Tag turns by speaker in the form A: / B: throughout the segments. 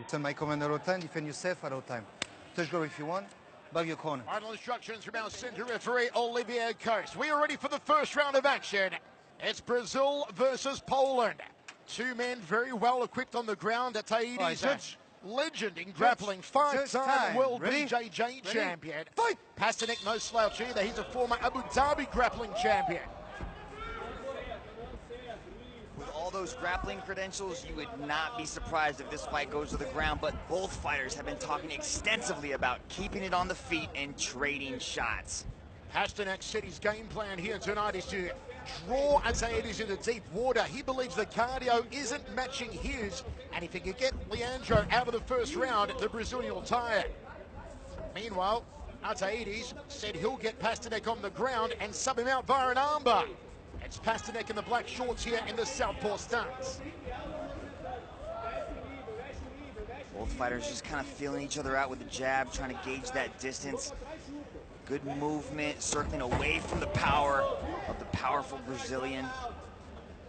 A: Turn my command at all time, defend yourself at all time. Touch goal if you want, back your corner.
B: Final instructions from our center referee, Olivier Coast. We are ready for the first round of action. It's Brazil versus Poland. Two men very well equipped on the ground. Ataides, a legend in grappling, five-time world BJJ champion. Fight! Pasternak, no slouch either. He's a former Abu Dhabi grappling champion.
C: With all those grappling credentials, you would not be surprised if this fight goes to the ground, but both fighters have been talking extensively about keeping it on the feet and trading shots.
B: Pasternak said his game plan here tonight is to draw Ataides into deep water. He believes the cardio isn't matching his, and if he can get Leandro out of the first round, the Brazilian will tie it. Meanwhile, Ataides said he'll get Pasternak on the ground and sub him out via an armbar. It's Pasternak in the black shorts here in the southpaw stance.
C: Both fighters just kind of feeling each other out with the jab, trying to gauge that distance. Good movement, circling away from the power of the powerful Brazilian.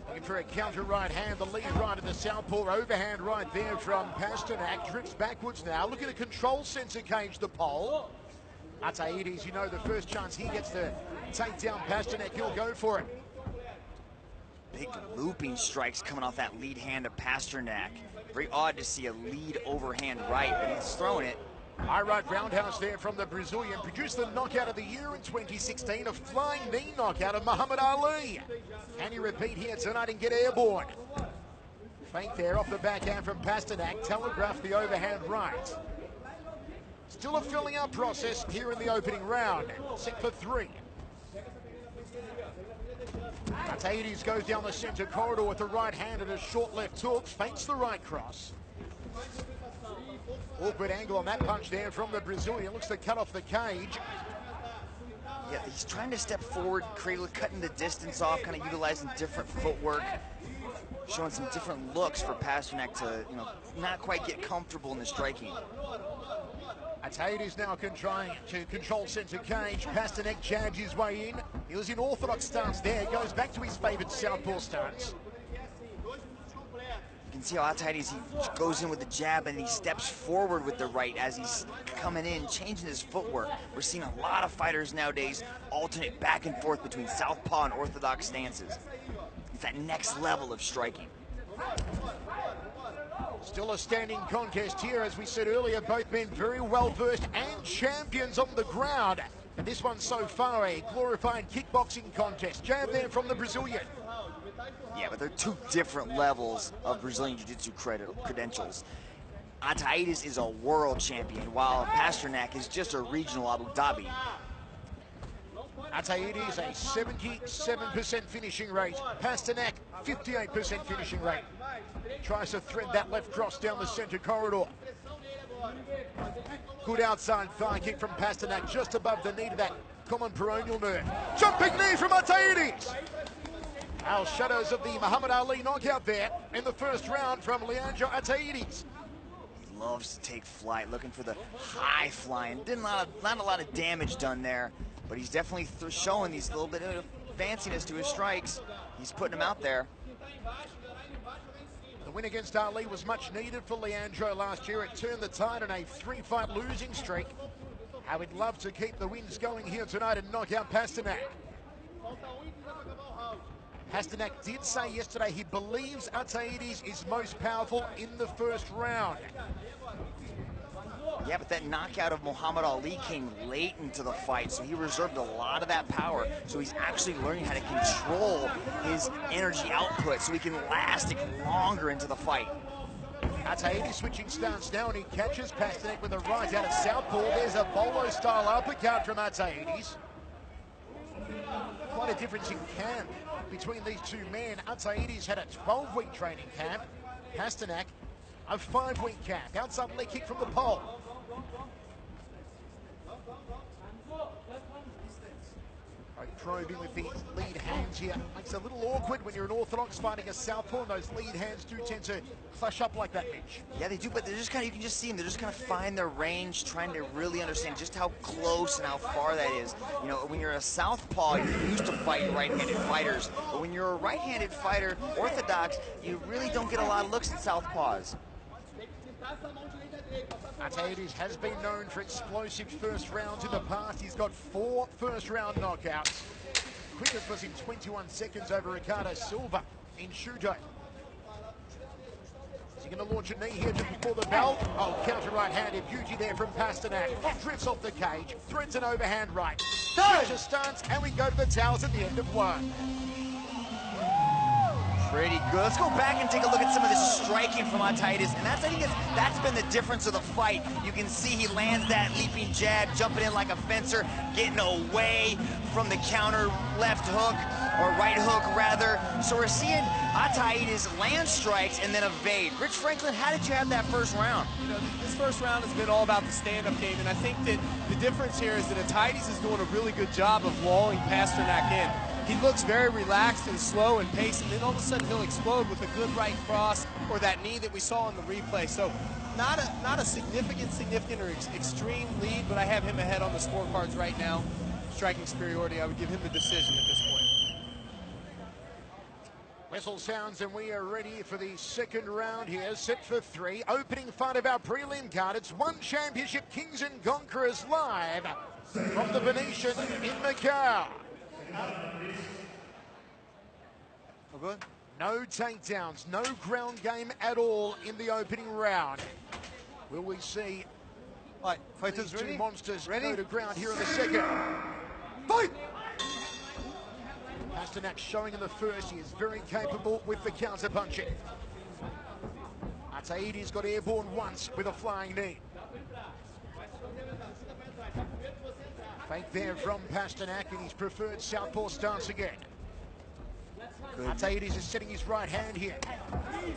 B: Looking for a counter right hand, the lead right of the southpaw, overhand right there from Pasternak. Drifts backwards now, looking to control center cage the pole. Ataides, you know, the first chance he gets to take down Pasternak, he'll go for it.
C: Big looping strikes coming off that lead hand of Pasternak. Very odd to see a lead overhand right, but he's throwing it.
B: High right roundhouse there from the Brazilian. Produced the knockout of the year in 2016, a flying knee knockout of Muhammad Ali. Can he repeat here tonight and get airborne? Feint there off the backhand from Pasternak. Telegraphed the overhand right. Still a filling out process here in the opening round. Set for 3. Ataides goes down the center corridor with the right hand and a short left hook. Feints the right cross. Awkward angle on that punch there from the Brazilian. Looks to cut off the cage.
C: Yeah, he's trying to step forward, cutting the distance off, kind of utilizing different footwork, showing some different looks for Pasternak to, not quite get comfortable in the striking.
B: Ataides now trying to control center cage. Pasternak jabs his way in. He was in orthodox stance there. Goes back to his favored southpaw stance.
C: You can see how Ataides, he goes in with the jab and he steps forward with the right as he's coming in, changing his footwork. We're seeing a lot of fighters nowadays alternate back and forth between southpaw and orthodox stances. It's that next level of striking.
B: Still a standing contest here, as we said earlier. Both men very well versed and champions on the ground. And this one so far a glorified kickboxing contest. Jab there from the Brazilian.
C: Yeah, but they're two different levels of Brazilian Jiu-Jitsu credentials. Ataides is a world champion, while Pasternak is just a regional Abu Dhabi.
B: Ataides a 77% finishing rate. Pasternak 58% finishing rate. Tries to thread that left cross down the center corridor. Good outside thigh kick from Pasternak, just above the knee to that common peroneal nerve. Jumping knee from Ataides. Our shadows of the Muhammad Ali knockout there in the first round from Leandro Ataides.
C: He loves to take flight, looking for the high flying. Not a lot of damage done there, but he's definitely showing these little bit of fanciness to his strikes. He's putting them out there.
B: The win against Ali was much needed for Leandro last year. It turned the tide on a 3-fight losing streak. How he'd love to keep the wins going here tonight and knock out Pasternak. Pasternak did say yesterday he believes Ataides is most powerful in the first round.
C: Yeah, but that knockout of Muhammad Ali came late into the fight, so he reserved a lot of that power. So he's actually learning how to control his energy output so he can last longer into the fight.
B: Ataides switching stance now, and he catches Pasternak with a right out of southpaw. There's a bolo-style uppercut from Ataides. Quite a difference in camp between these two men. Ataides had a 12-week training camp. Pasternak, a 5-week camp. Outside leg kick from the pole. Probing with the lead hands here. Makes it a little awkward when you're an orthodox fighting a southpaw, and those lead hands do tend to clash up like that, Mitch.
C: Yeah, they do, but they're just kind of, you can just see them, they're just kind of find their range, trying to really understand just how close and how far that is. You know, when you're a southpaw, you're used to fighting right-handed fighters, but when you're a right-handed fighter, orthodox, you really don't get a lot of looks at southpaws.
B: Ataides has been known for explosive first rounds in the past. He's got 4 first-round knockouts. Quickest was in 21 seconds over Ricardo Silva in Shudo. Is he going to launch a knee here just before the bell? Oh, counter right-handed beauty there from Pasternak. Drifts off the cage, threads an overhand right. Future stance, and we go to the towels at the end of 1.
C: Pretty good. Let's go back and take a look at some of this striking from Ataides, and I think that's been the difference of the fight. You can see he lands that leaping jab, jumping in like a fencer, getting away from the counter left hook, or right hook rather. So we're seeing Ataides land strikes and then evade. Rich Franklin, how did you have that first round?
D: You know, this first round has been all about the stand-up game, and I think that the difference here is that Ataides is doing a really good job of walling Pasternak in. He looks very relaxed and slow and paced, and then all of a sudden he'll explode with a good right cross or that knee that we saw in the replay. So not a significant or extreme lead, but I have him ahead on the scorecards right now. Striking superiority, I would give him the decision at this point.
B: Whistle sounds and we are ready for the second round here. Set for 3. Opening fight of our prelim card. It's One Championship Kings and Conquerors live from the Venetian in Macau.
A: Oh, good.
B: No takedowns, no ground game at all in the opening round. Will we see
A: All right, fighters
B: these two
A: ready?
B: monsters
A: Ready?
B: go to ground here in the second?
A: Fight!
B: Pasternak showing in the first, he is very capable with the counter punching. Ataides got airborne once with a flying knee. Fake there from Pasternak in his preferred southpaw stance again. Ataides is setting his right hand here,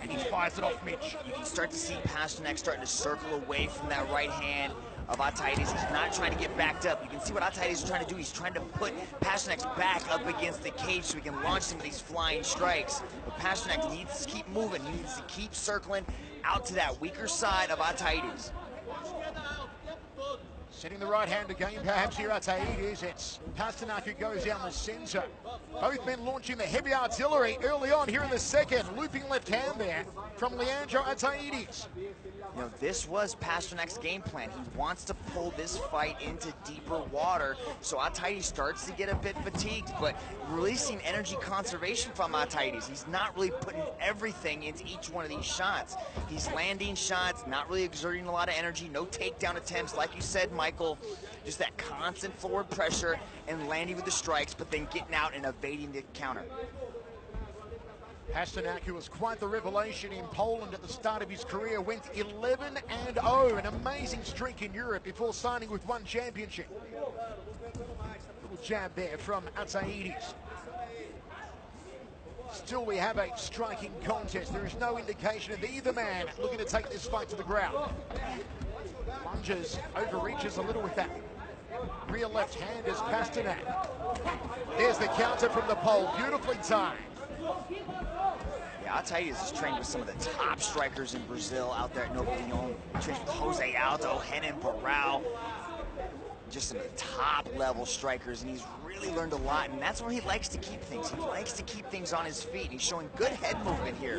B: and he fires it off Mitch.
C: You can start to see Pasternak starting to circle away from that right hand of Ataides. He's not trying to get backed up. You can see what Ataides is trying to do. He's trying to put Pasternak's back up against the cage so he can launch some of these flying strikes. But Pasternak needs to keep moving. He needs to keep circling out to that weaker side of Ataides.
B: Setting the right hand again, perhaps here Ataides. It's Pasternak who goes down the center. Both men launching the heavy artillery early on here in the second. Looping left hand there from Leandro Ataides.
C: You know, this was Pasternak's game plan. He wants to pull this fight into deeper water, so Ataides starts to get a bit fatigued, but releasing energy conservation from Ataides. He's not really putting everything into each one of these shots. He's landing shots, not really exerting a lot of energy, no takedown attempts, like you said, Michael. Just that constant forward pressure and landing with the strikes, but then getting out and evading the counter.
B: Pasternak, who was quite the revelation in Poland at the start of his career, went 11-0, an amazing streak in Europe before signing with One Championship. Little jab there from Ataides. Still, we have a striking contest. There is no indication of either man looking to take this fight to the ground. Lunges, overreaches a little with that rear left hand as Pasternak. There's the counter from the pole, beautifully timed.
C: Yeah, Ataides is trained with some of the top strikers in Brazil out there at Novo Leon. Trains with Jose Aldo, Renan Barão, just some of the top level strikers, and he's really learned a lot, and that's where he likes to keep things. He likes to keep things on his feet, and he's showing good head movement here.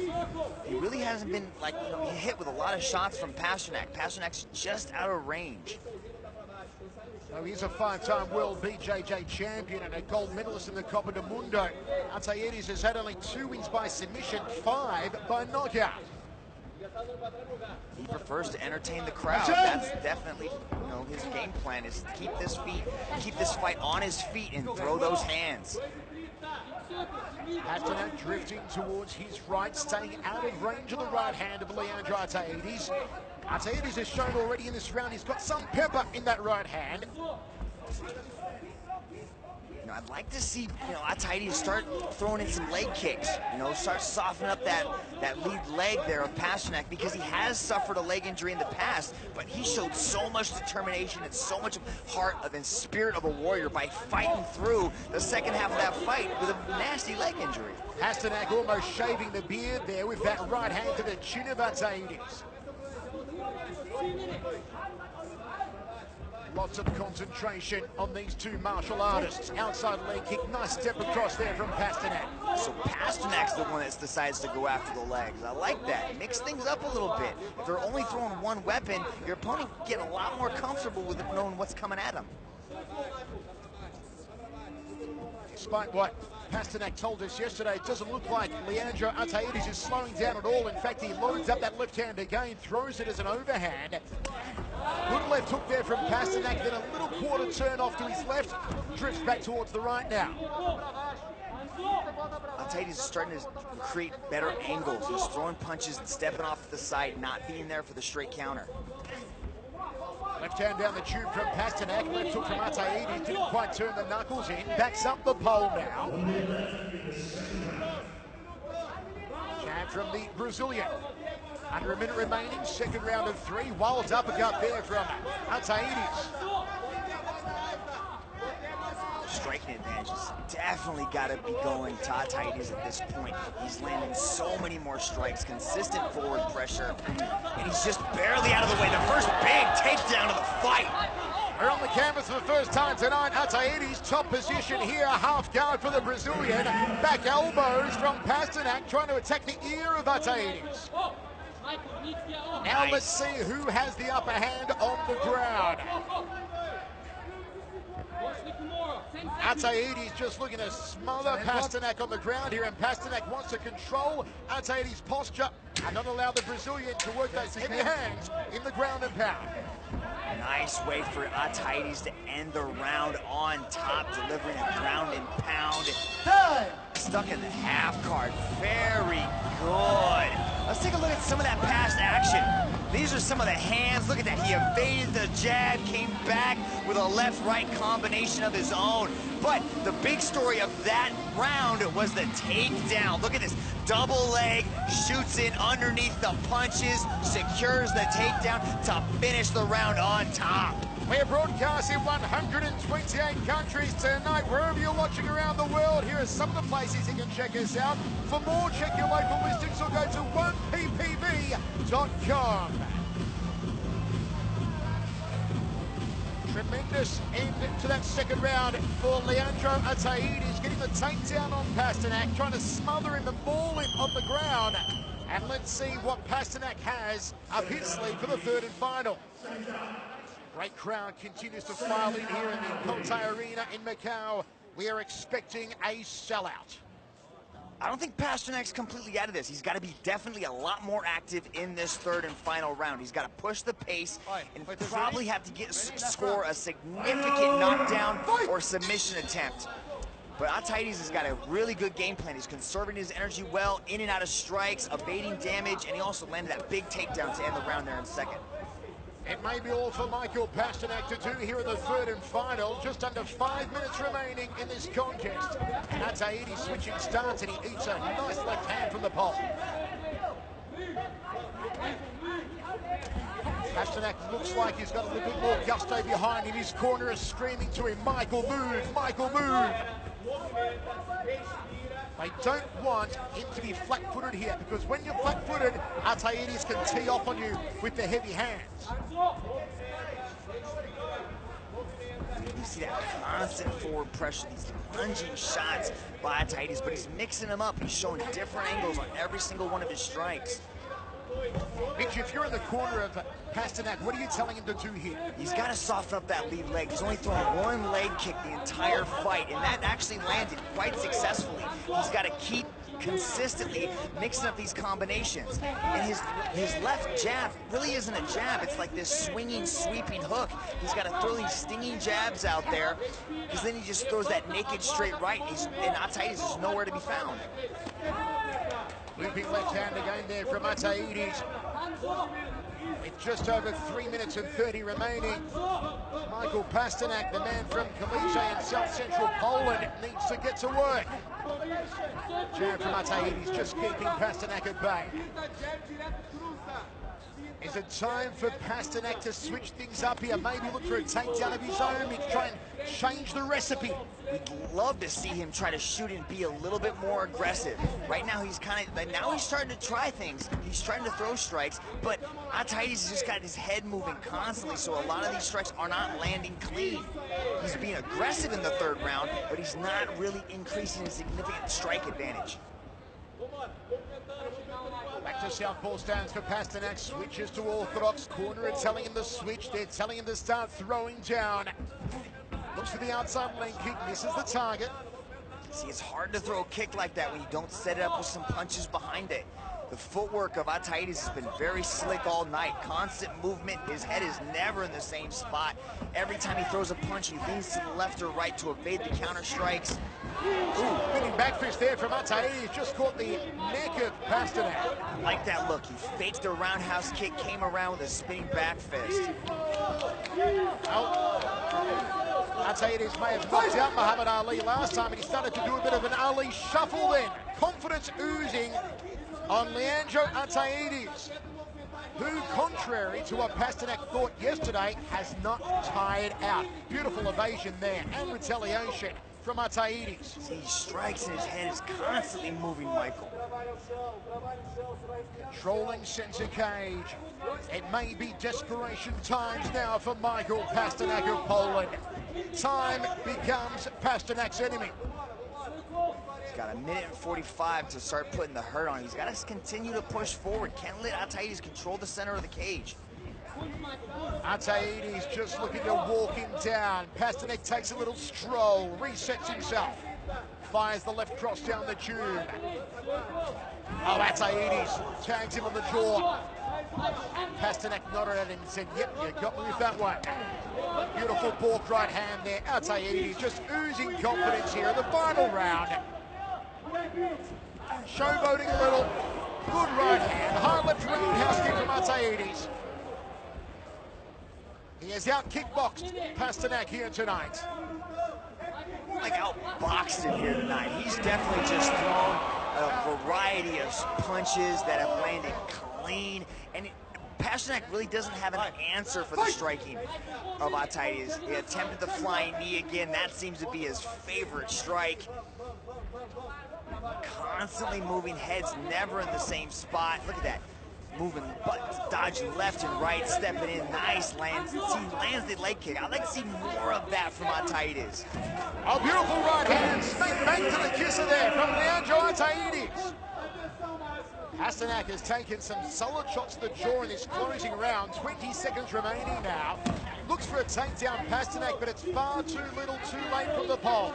C: He really hasn't been, like, you know, hit with a lot of shots from Pasternak. Pasternak's just out of range.
B: So he's a 5-time world BJJ champion and a gold medalist in the Copa del Mundo. Ataides has had only 2 wins by submission, 5 by knockout.
C: He prefers to entertain the crowd. That's definitely, you know, his game plan is to keep this fight on his feet and throw those hands.
B: Pasternak drifting towards his right, staying out of range of the right hand of Leandro Ataides. Ataides has shown already in this round he's got some pepper in that right hand.
C: You know, I'd like to see, you know, Ataides start throwing in some leg kicks. You know, start softening up that lead leg there of Pasternak, because he has suffered a leg injury in the past, but he showed so much determination and so much heart and spirit of a warrior by fighting through the second half of that fight with a nasty leg injury.
B: Pasternak almost shaving the beard there with that right hand to the chin of Ataides. Lots of concentration on these two martial artists. Outside leg kick, nice step across there from Pasternak.
C: So Pasternak's the one that decides to go after the legs. I like that. Mix things up a little bit. If they're only throwing one weapon, your opponent can get a lot more comfortable with knowing what's coming at him.
B: Despite what Pasternak told us yesterday, it doesn't look like Leandro Ataides is slowing down at all. In fact, he loads up that left hand again, throws it as an overhand. Good left hook there from Pasternak, then a little quarter turn off to his left, drifts back towards the right now.
C: Ataides is starting to create better angles. He's throwing punches and stepping off to the side, not being there for the straight counter.
B: Left hand down the tube from Pasternak, left hook from Ataides, didn't quite turn the knuckles in, backs up the pole now. Jab from the Brazilian. Under a minute remaining, second round of 3, wild uppercut there from Ataides.
C: Striking advantages definitely got to be going to Ataides at this point. He's landing so many more strikes, consistent forward pressure, and he's just barely out of the way. The first big takedown of the fight.
B: We're on the canvas for the first time tonight. Ataides, top position here, half guard for the Brazilian. Back elbows from Pasternak, trying to attack the ear of Ataides. Now let's see who has the upper hand on the ground. Ataides just looking to smother Pasternak on the ground here, and Pasternak wants to control Ataides' posture and not allow the Brazilian to work those heavy hands in the ground and pound.
C: Nice way for Ataides to end the round on top, delivering a ground and pound. Stuck in the half guard. Very good. Let's take a look at some of that past action. These are some of the hands. Look at that. He evaded the jab, came back with a left-right combination of his own. But the big story of that round was the takedown. Look at this. Double leg, shoots in underneath the punches, secures the takedown to finish the round on top.
B: We're broadcasting 128 countries tonight. Wherever you're watching around the world, here are some of the places you can check us out. For more, check your local listings or go to 1ppv.com. Tremendous end to that second round for Leandro Ataides, getting the takedown on Pasternak, trying to smother him and maul him on the ground. And let's see what Pasternak has up his sleeve for the third and final. Great crowd continues to file in here in the Cotai Arena in Macau. We are expecting a sellout.
C: I don't think Pasternak's completely out of this. He's got to be definitely a lot more active in this third and final round. He's got to push the pace and probably have to score a significant knockdown or submission attempt. But Ataides has got a really good game plan. He's conserving his energy well, in and out of strikes, evading damage, and he also landed that big takedown to end the round there in second.
B: It may be all for Michael Pasternak to do here in the third and final. Just under 5 minutes remaining in this contest. Ataides switching starts, and he eats a nice left hand from the pole. Pasternak looks like he's got a little bit more gusto behind him. His corner is screaming to him, Michael, move, Michael, move. They don't want him to be flat-footed here, because when you're flat-footed, Ataides can tee off on you with the heavy hands.
C: You see that constant forward pressure, these lunging shots by Ataides, but he's mixing them up. He's showing different angles on every single one of his strikes.
B: Mitch, if you're in the corner of Pasternak, what are you telling him to do here?
C: He's got to soften up that lead leg. He's only thrown one leg kick the entire fight, and that actually landed quite successfully. He's got to keep consistently mixing up these combinations. And his left jab really isn't a jab. It's like this swinging, sweeping hook. He's got to throw these stinging jabs out there, because then he just throws that naked straight right, and Ataides is nowhere to be found.
B: Looping left hand again there from Ataides. With just over 3 minutes and 30 remaining, Michael Pasternak, the man from Kalisz in South Central Poland, needs to get to work. Jab from Ataides just keeping Pasternak at bay. Is it time for Pasternak to switch things up here? Maybe look for a takedown of his own. Maybe try and change the recipe.
C: We'd love to see him try to shoot and be a little bit more aggressive. Right now he's now he's starting to try things. He's trying to throw strikes, but Ataides has just got his head moving constantly, so a lot of these strikes are not landing clean. He's being aggressive in the third round, but he's not really increasing his significant strike advantage.
B: Back to southpaw stands for Pasternak. Switches to orthodox. Corner are telling him to switch. They're telling him to start throwing down. Looks for the outside leg kick. Misses the target.
C: See, it's hard to throw a kick like that when you don't set it up with some punches behind it. The footwork of Ataides has been very slick all night. Constant movement. His head is never in the same spot. Every time he throws a punch, he leans to the left or right to evade the counter strikes.
B: Ooh, spinning back fist there from Ataides. Just caught the neck of Pasternak.
C: I like that look. He faked the roundhouse kick, came around with a spinning back fist.
B: Ataides may have knocked out Muhammad Ali last time, and he started to do a bit of an Ali shuffle then. Confidence oozing on Leandro Ataides, who, contrary to what Pasternak thought yesterday, has not tired out. Beautiful evasion there and retaliation from Ataides.
C: See, he strikes and his head is constantly moving, Michael.
B: Controlling center cage. It may be desperation times now for Michael Pasternak of Poland. Time becomes Pasternak's enemy.
C: He's got a minute and 45 to start putting the hurt on. He's got to continue to push forward. Can't let Ataides control the center of the cage.
B: Ataides just looking to walk him down. Pasternak takes a little stroll, resets himself, fires the left cross down the tube. Oh, Ataides tags him on the jaw. Pasternak nodded at him and said, yep, you got me with that one. Beautiful balk right hand there. Ataides just oozing confidence here in the final round. Showboating a little. Good right hand. High left roundhouse kick from Ataides. He has out-kickboxed Pasternak here tonight.
C: Like outboxed him here tonight. He's definitely just thrown a variety of punches that have landed clean. And Pasternak really doesn't have an answer for the striking of Ataides. He attempted the flying knee again. That seems to be his favorite strike. Constantly moving heads, never in the same spot. Look at that. Moving, but dodging left and right, stepping in, nice lands. See, lands the leg kick. I'd like to see more of that from Ataides.
B: A beautiful right hand, snake back to the kisser there from Leandro Ataides. Pasternak has taken some solid shots to the jaw in this closing round. 20 seconds remaining now. Looks for a takedown, Pasternak, but it's far too little, too late from the pole.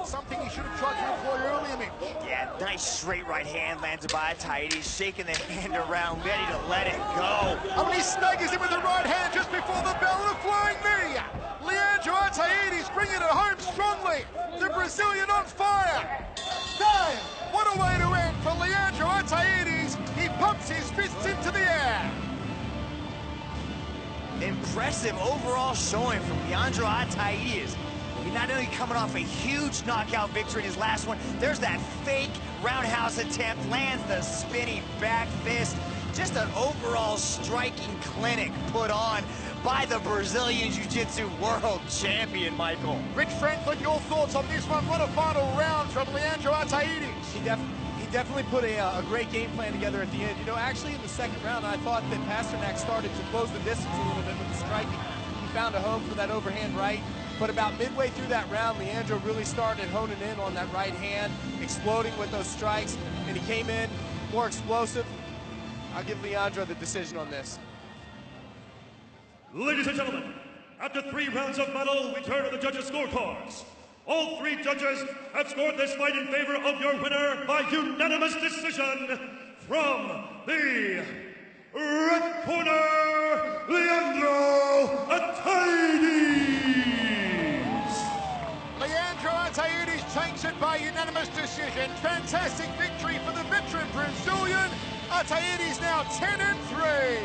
B: Something he should have tried to employ earlier, Mitch.
C: Yeah, nice straight right hand landed by Ataides, shaking the hand around, ready to let it go.
B: Oh, and he staggers him with the right hand just before the bell of the flying knee. Leandro Ataides bringing it home strongly. The Brazilian on fire. Time. What a way to end for Leandro Ataides. He pumps his fists into the air.
C: Impressive overall showing from Leandro Ataides. He's not only coming off a huge knockout victory in his last one, there's that fake roundhouse attempt, lands the spinning back fist. Just an overall striking clinic put on by the Brazilian Jiu-Jitsu world champion, Michael.
B: Rich Franklin, your thoughts on this one? What a final round from Leandro Ataides.
D: He definitely put a great game plan together at the end. You know, actually in the second round, I thought that Pasternak started to close the distance a little bit with the striking. He found a home for that overhand right. But about midway through that round, Leandro really started honing in on that right hand, exploding with those strikes, and he came in more explosive. I'll give Leandro the decision on this.
E: Ladies and gentlemen, after 3 rounds of battle, we turn to the judges' scorecards. All 3 judges have scored this fight in favor of your winner by unanimous decision. From the red corner, Leandro Ataides.
B: Leandro Ataides takes it by unanimous decision. Fantastic victory for the veteran Brazilian. Ataides now 10-3.